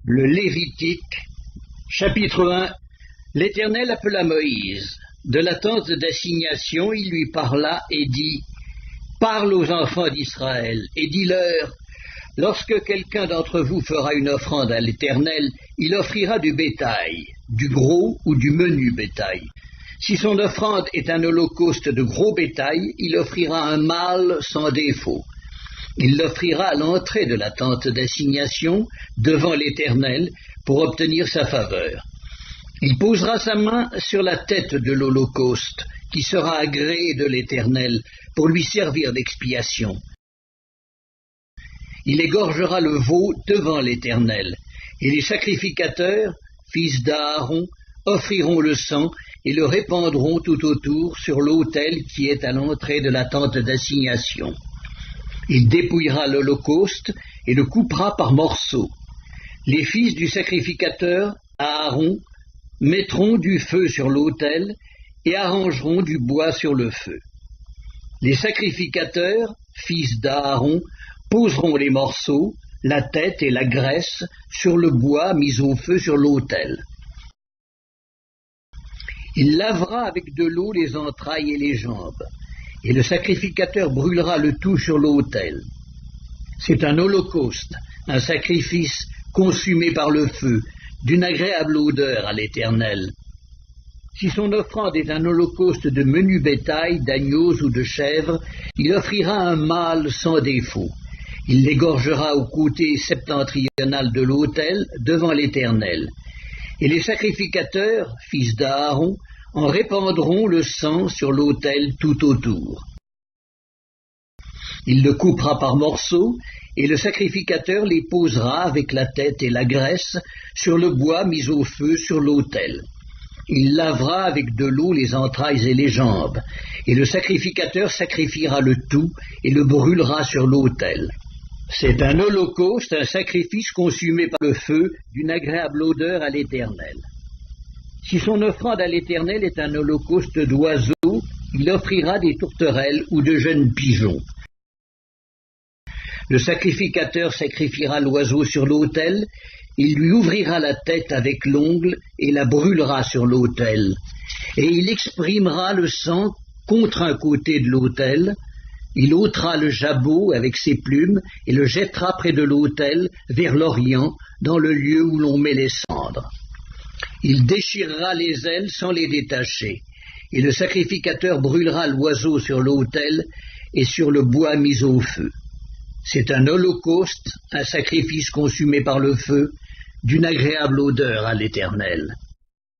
Le Lévitique, chapitre 1. L'Éternel appela Moïse. De la tente d'assignation, il lui parla et dit : Parle aux enfants d'Israël et dis-leur : lorsque quelqu'un d'entre vous fera une offrande à l'Éternel, il offrira du bétail, du gros ou du menu bétail. Si son offrande est un holocauste de gros bétail, il offrira un mâle sans défaut. Il l'offrira à l'entrée de la tente d'assignation, devant l'Éternel, pour obtenir sa faveur. Il posera sa main sur la tête de l'holocauste, qui sera agréé de l'Éternel, pour lui servir d'expiation. Il égorgera le veau devant l'Éternel, et les sacrificateurs, fils d'Aaron, offriront le sang et le répandront tout autour sur l'autel qui est à l'entrée de la tente d'assignation. Il dépouillera l'holocauste et le coupera par morceaux. Les fils du sacrificateur, Aaron, mettront du feu sur l'autel et arrangeront du bois sur le feu. Les sacrificateurs, fils d'Aaron, poseront les morceaux, la tête et la graisse sur le bois mis au feu sur l'autel. Il lavera avec de l'eau les entrailles et les jambes, et le sacrificateur brûlera le tout sur l'autel. C'est un holocauste, un sacrifice consumé par le feu, d'une agréable odeur à l'Éternel. Si son offrande est un holocauste de menu bétail, d'agneaux ou de chèvres, il offrira un mâle sans défaut. Il l'égorgera au côté septentrional de l'autel, devant l'Éternel. Et les sacrificateurs, fils d'Aaron, en répandront le sang sur l'autel tout autour. Il le coupera par morceaux, et le sacrificateur les posera avec la tête et la graisse sur le bois mis au feu sur l'autel. Il lavera avec de l'eau les entrailles et les jambes, et le sacrificateur sacrifiera le tout et le brûlera sur l'autel. C'est un holocauste, un sacrifice consumé par le feu, d'une agréable odeur à l'Éternel. Si son offrande à l'Éternel est un holocauste d'oiseaux, il offrira des tourterelles ou de jeunes pigeons. Le sacrificateur sacrifiera l'oiseau sur l'autel, il lui ouvrira la tête avec l'ongle et la brûlera sur l'autel. Et il exprimera le sang contre un côté de l'autel. Il ôtera le jabot avec ses plumes et le jettera près de l'autel, vers l'orient, dans le lieu où l'on met les cendres. Il déchirera les ailes sans les détacher, et le sacrificateur brûlera l'oiseau sur l'autel et sur le bois mis au feu. C'est un holocauste, un sacrifice consumé par le feu, d'une agréable odeur à l'Éternel.